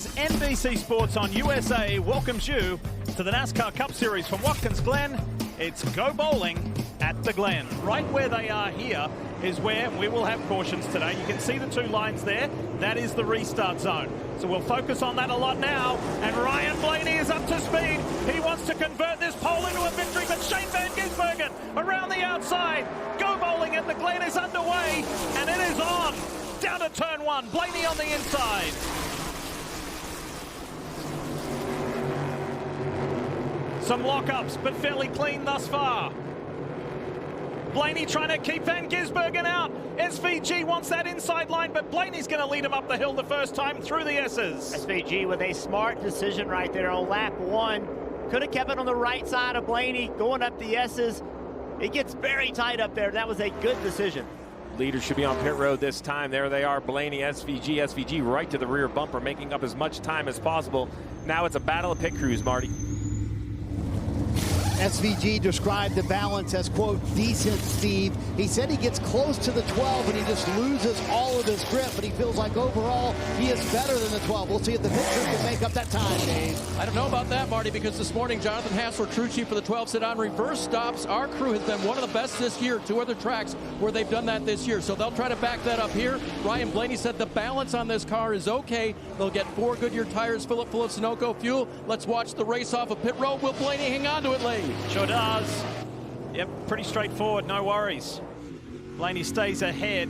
NBC Sports on USA welcomes you to the NASCAR Cup Series from Watkins Glen. It's Go Bowling at the Glen. Right where they are here is where we will have cautions today. You can see the two lines there. That is the restart zone. So we'll focus on that a lot now. And Ryan Blaney is up to speed. He wants to convert this pole into a victory, but Shane Van Gisbergen around the outside. Go Bowling at the Glen is underway, and it is on. Down to turn one. Blaney on the inside. Some lockups, but fairly clean thus far. Blaney trying to keep Van Gisbergen out. SVG wants that inside line, but Blaney's going to lead him up the hill the first time through the S's. SVG with a smart decision right there on lap one. Could have kept it on the right side of Blaney, going up the S's. It gets very tight up there. That was a good decision. Leaders should be on pit road this time. There they are, Blaney, SVG right to the rear bumper, making up as much time as possible. Now it's a battle of pit crews, Marty. SVG described the balance as, quote, decent, Steve. He said he gets close to the 12 and he just loses all of his grip, but he feels like overall he is better than the 12. We'll see if the pictures can make up that time, Dave. I don't know about that, Marty, because this morning Jonathan Hassler, crew chief for the 12, said on reverse stops, our crew has been one of the best this year. Two other tracks where they've done that this year, so they'll try to back that up here. Ryan Blaney said the balance on this car is okay. They'll get 4 Goodyear tires, fill it full of Sunoco fuel. Let's watch the race off of pit road. Will Blaney hang on to it late? Sure does. Yep, pretty straightforward, no worries. Blaney stays ahead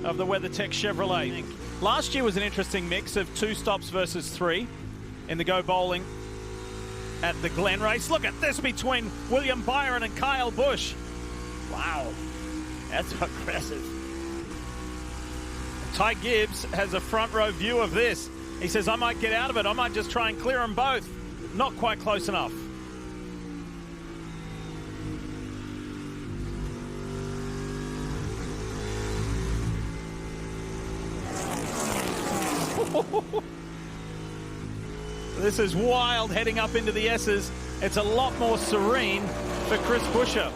of the WeatherTech Chevrolet. Last year was an interesting mix of 2 stops versus 3 in the Go Bowling at the Glen race. Look at this between William Byron and Kyle Busch. Wow, that's aggressive. Ty Gibbs has a front row view of this. He says, I might get out of it. I might just try and clear them both. Not quite close enough. This is wild heading up into the S's. It's a lot more serene for Chris Buescher.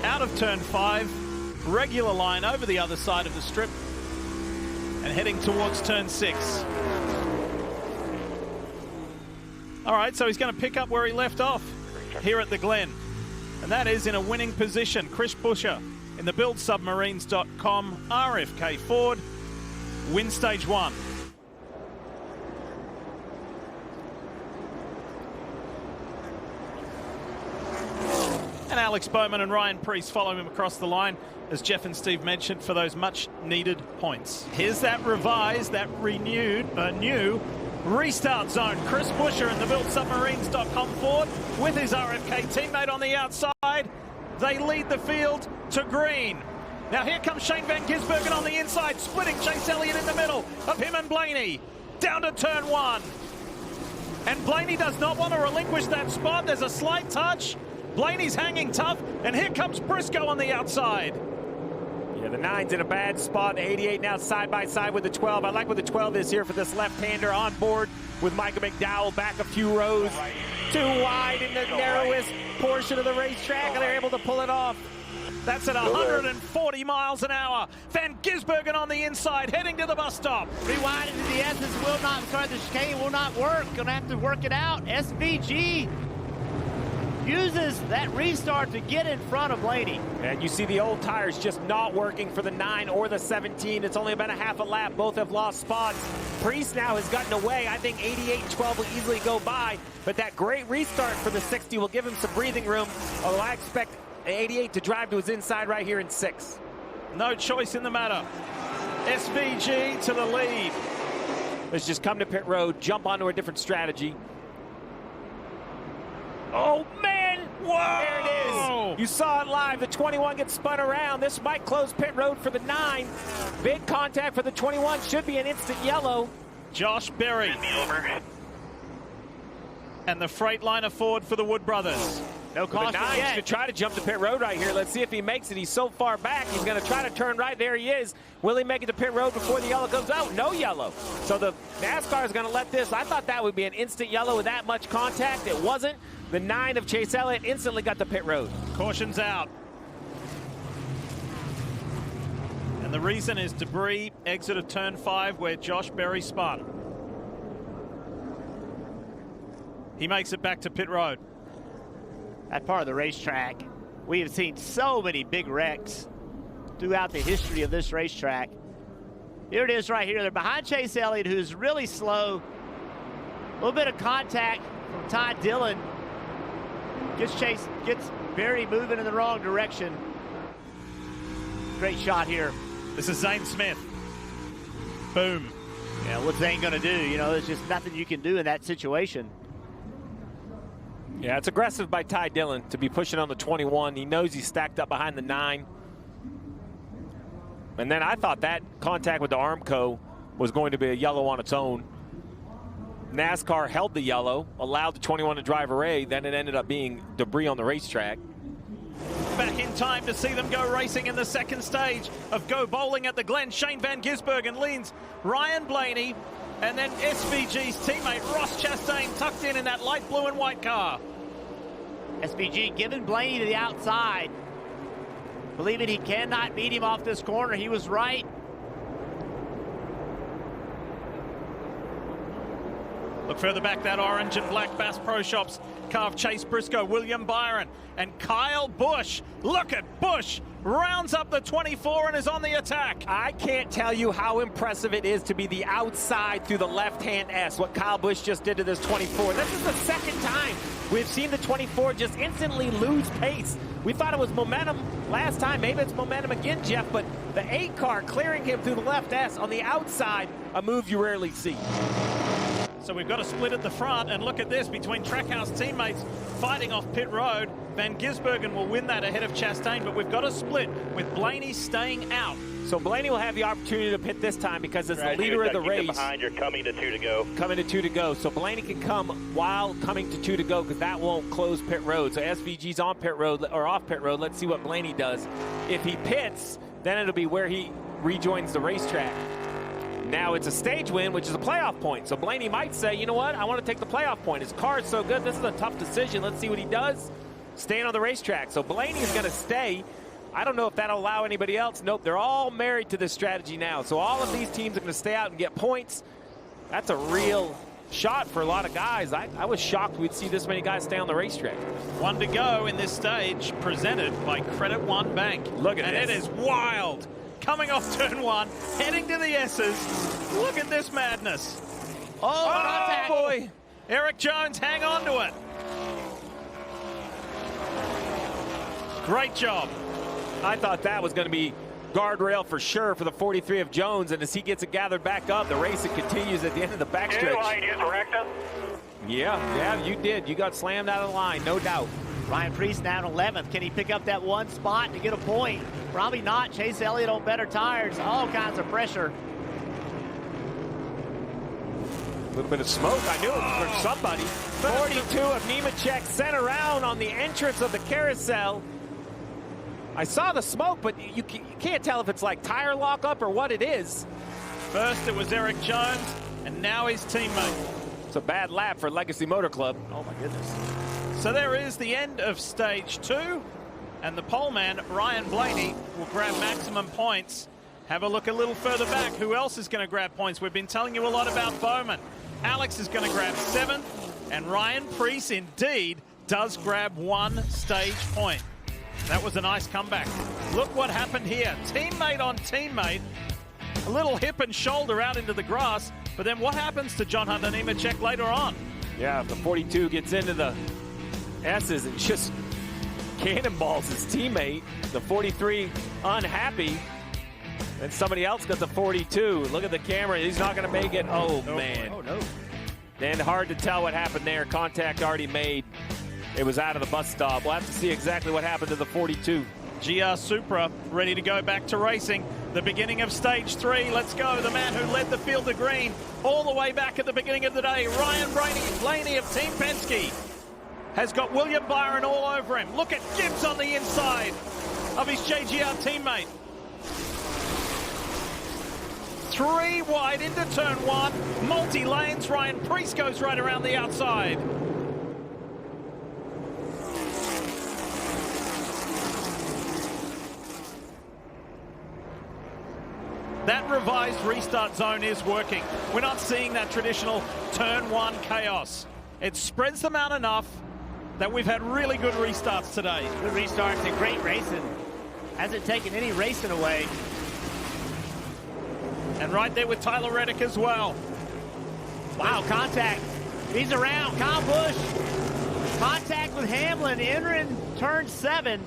Out of turn 5, regular line over the other side of the strip and heading towards turn 6. All right, so he's going to pick up where he left off here at the Glen. And that is in a winning position. Chris Buescher in the BuildSubmarines.com RFK Ford wins stage 1. And Alex Bowman and Ryan Preece follow him across the line, as Jeff and Steve mentioned, for those much-needed points. Here's that revised, that renewed, new restart zone. Chris Buescher in the BuildSubmarines.com Ford with his RFK teammate on the outside. They lead the field to green. Now here comes Shane Van Gisbergen on the inside, splitting Chase Elliott in the middle of him and Blaney. Down to turn 1. And Blaney does not want to relinquish that spot. There's a slight touch. Blaney's hanging tough, and here comes Briscoe on the outside. Yeah, the 9's in a bad spot. The 88 now side by side with the 12. I like what the 12 is here for this left-hander on board with Michael McDowell back a few rows. Too wide in the narrowest portion of the racetrack, and they're able to pull it off. That's at 140 miles an hour. Van Gisbergen on the inside, heading to the bus stop. Rewind into the S's will not, the chicane will not work. Gonna have to work it out. SVG uses that restart to get in front of Blaney. And you see the old tires just not working for the 9 or the 17. It's only about a half a lap. Both have lost spots. Preece now has gotten away. I think 88 and 12 will easily go by, but that great restart for the 60 will give him some breathing room, although I expect 88 to drive to his inside right here in 6. No choice in the matter. SVG to the lead. Let's just come to pit road, jump onto a different strategy. Oh, man! Whoa! There it is. You saw it live. The 21 gets spun around. This might close pit road for the 9. Big contact for the 21. Should be an instant yellow. Josh Berry. And the Freightliner Ford for the Wood Brothers. No caution yet. To try to jump the pit road right here. Let's see if he makes it. He's so far back. He's going to try to turn right. There he is. Will he make it to pit road before the yellow comes out? No yellow. So the NASCAR is going to let this. I thought that would be an instant yellow with that much contact. It wasn't. The 9 of Chase Elliott instantly got the pit road. Caution's out. And the reason is debris, exit of turn 5 where Josh Berry spun. He makes it back to pit road. That part of the racetrack, we have seen so many big wrecks throughout the history of this racetrack. Here it is right here. They're behind Chase Elliott, who's really slow. A little bit of contact from Ty Dillon. Gets Barry moving in the wrong direction. Great shot here. This is Zane Smith. Boom. Yeah, what's Zane going to do? You know, there's just nothing you can do in that situation. Yeah, it's aggressive by Ty Dillon to be pushing on the 21. He knows he's stacked up behind the 9. And then I thought that contact with the Armco was going to be a yellow on its own. NASCAR held the yellow, allowed the 21 to drive away, then it ended up being debris on the racetrack. Back in time to see them go racing in the second stage of Go Bowling at the Glen. Shane Van Gisbergen leans Ryan Blaney, and then SVG's teammate Ross Chastain tucked in that light blue and white car. SVG giving Blaney to the outside, believing he cannot beat him off this corner. He was right. Look further back, that orange and black Bass Pro Shops car of Chase Briscoe, William Byron, and Kyle Busch. Look at Busch. Rounds up the 24 and is on the attack. I can't tell you how impressive it is to be the outside through the left-hand S, what Kyle Busch just did to this 24. This is the second time we've seen the 24 just instantly lose pace. We thought it was momentum last time. Maybe it's momentum again, Jeff, but the 8 car clearing him through the left S on the outside, a move you rarely see. So we've got a split at the front, and look at this, between Trackhouse teammates fighting off pit road. Van Gisbergen will win that ahead of Chastain, but we've got a split with Blaney staying out. So Blaney will have the opportunity to pit this time because as the leader of the race. Behind, you're coming to 2 to go. Coming to 2 to go. So Blaney can come while coming to 2 to go because that won't close pit road. So SVG's on pit road or off pit road. Let's see what Blaney does. If he pits, then it'll be where he rejoins the racetrack. Now it's a stage win, which is a playoff point. So Blaney might say, you know what, I want to take the playoff point. His car is so good, this is a tough decision. Let's see what he does. Staying on the racetrack. So Blaney is going to stay. I don't know if that'll allow anybody else. Nope, they're all married to this strategy now. So all of these teams are going to stay out and get points. That's a real shot for a lot of guys. I was shocked we'd see this many guys stay on the racetrack. 1 to go in this stage, presented by Credit One Bank. Look at this. And it is wild. Coming off turn 1, heading to the S's. Look at this madness. Oh boy. Eric Jones, hang on to it. Great job. I thought that was going to be guardrail for sure for the 43 of Jones, and as he gets it gathered back up, the race continues at the end of the backstretch. Yeah, you did. You got slammed out of the line, no doubt. Ryan Preece now in 11th. Can he pick up that one spot to get a point? Probably not. Chase Elliott on better tires. All kinds of pressure. A little bit of smoke. I knew it was from somebody. 42 of Nemechek sent around on the entrance of the carousel. I saw the smoke, but you can't tell if it's like tire lockup or what it is. First it was Eric Jones, and now his teammate. It's a bad lap for Legacy Motor Club. Oh my goodness. So there is the end of stage 2, and the pole man, Ryan Blaney, will grab maximum points. Have a look a little further back. Who else is going to grab points? We've been telling you a lot about Bowman. Alex is going to grab 7th, and Ryan Preece indeed does grab 1 stage point. That was a nice comeback. Look what happened here. Teammate on teammate. A little hip and shoulder out into the grass. But then what happens to John Hunter Nemechek later on? Yeah, the 42 gets into the S's and just cannonballs his teammate. The 43 unhappy. And somebody else got the 42. Look at the camera. He's not going to make it. Oh, man. Oh, no. And hard to tell what happened there. Contact already made. It was out of the bus stop. We'll have to see exactly what happened to the 42. GR Supra ready to go back to racing. The beginning of stage 3. Let's go. The man who led the field to green all the way back at the beginning of the day. Ryan Blaney of Team Penske has got William Byron all over him. Look at Gibbs on the inside of his JGR teammate. 3 wide into turn 1. Multi-lanes. Ryan Preece goes right around the outside. That revised restart zone is working. We're not seeing that traditional turn 1 chaos. It spreads them out enough that we've had really good restarts today. Good restarts and great racing. Hasn't taken any racing away. And right there with Tyler Reddick as well. Wow, contact. He's around. Kyle Busch. Contact with Hamlin entering turn 7.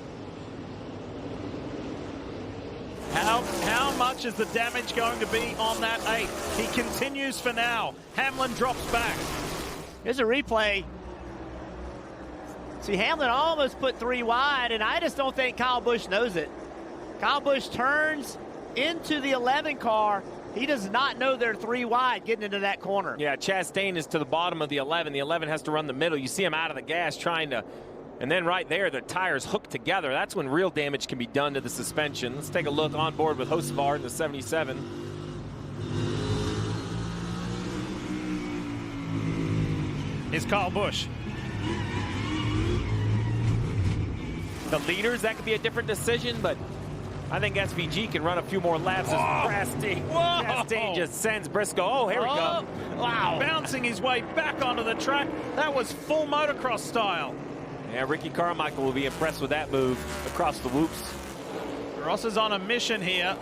How much is the damage going to be on that 8? He continues for now. Hamlin drops back. Here's a replay. See, Hamlin almost put 3 wide, and I just don't think Kyle Busch knows it. Kyle Busch turns into the 11 car. He does not know they're 3 wide getting into that corner. Yeah, Chastain is to the bottom of the 11. The 11 has to run the middle. You see him out of the gas trying to, and then right there, the tires hook together. That's when real damage can be done to the suspension. Let's take a look on board with Hocevar in the 77. Here's Kyle Busch. The leaders, that could be a different decision, but I think SVG can run a few more laps as Chastain just sends Briscoe. Oh, here we go. Wow. Bouncing his way back onto the track. That was full motocross style. Yeah, Ricky Carmichael will be impressed with that move across the whoops. Ross is on a mission here,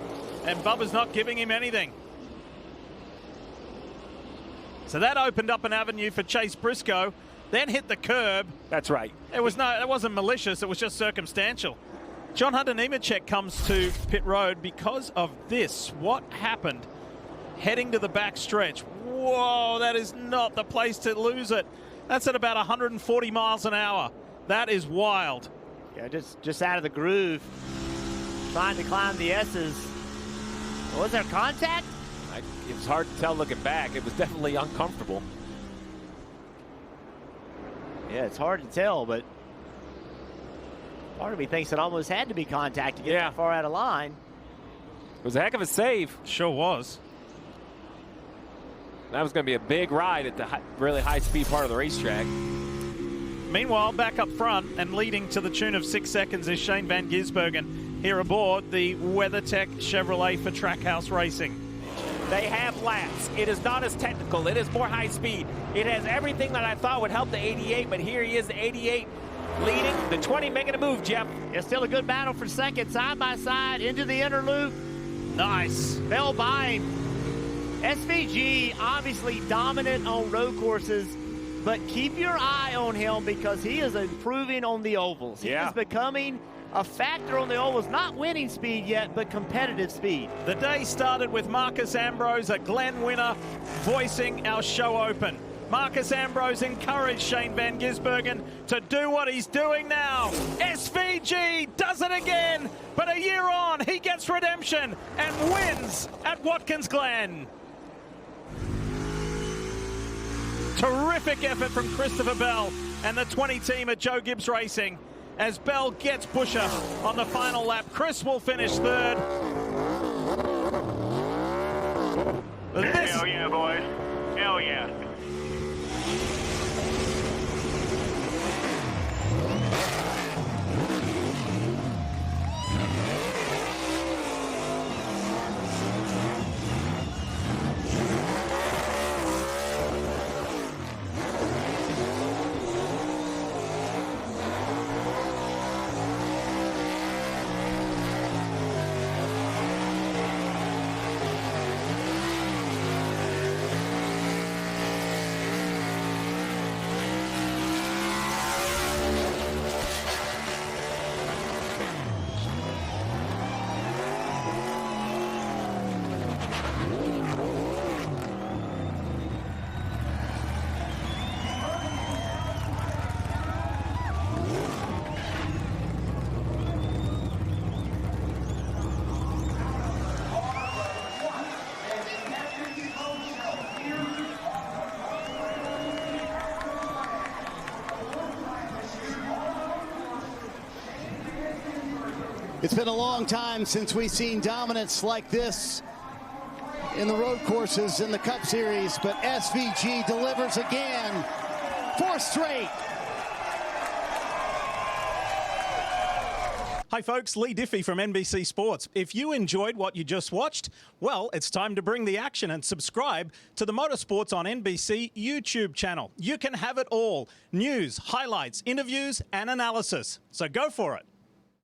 and Bubba's not giving him anything. So that opened up an avenue for Chase Briscoe, then hit the curb. That's right. It wasn't malicious, it was just circumstantial. John Hunter Nemechek comes to pit road because of this. What happened? Heading to the back stretch. Whoa, that is not the place to lose it. That's at about 140 miles an hour. That is wild. Yeah, just out of the groove. Trying to climb the S's. Was there contact? It was hard to tell looking back. It was definitely uncomfortable. Yeah, it's hard to tell, but part of me thinks it almost had to be contact to get that far out of line. It was a heck of a save. Sure was. That was going to be a big ride at the really high-speed part of the racetrack. Meanwhile, back up front and leading to the tune of 6 seconds is Shane Van Gisbergen here aboard the WeatherTech Chevrolet for Trackhouse Racing. They have laps. It is not as technical. It is more high speed. It has everything that I thought would help the 88, but here he is, the 88, leading. The 20 making a move, Jeff. It's still a good battle for second, side by side, into the inner loop. Nice. Fell by him. SVG obviously dominant on road courses, but keep your eye on him because he is improving on the ovals. He is becoming a factor on the ovals, not winning speed yet, but competitive speed. The day started with Marcus Ambrose, a Glen winner, voicing our show open. Marcus Ambrose encouraged Shane Van Gisbergen to do what he's doing now. SVG does it again, but a year on, he gets redemption and wins at Watkins Glen. Terrific effort from Christopher Bell and the 20 team at Joe Gibbs Racing as Bell gets Buescher on the final lap. Chris will finish third. Hell yeah, boys. Hell yeah. It's been a long time since we've seen dominance like this in the road courses in the Cup Series, but SVG delivers again. 4th straight. Hi folks, Lee Diffie from NBC Sports. If you enjoyed what you just watched, well, it's time to bring the action and subscribe to the Motorsports on NBC YouTube channel. You can have it all: news, highlights, interviews, and analysis. So go for it.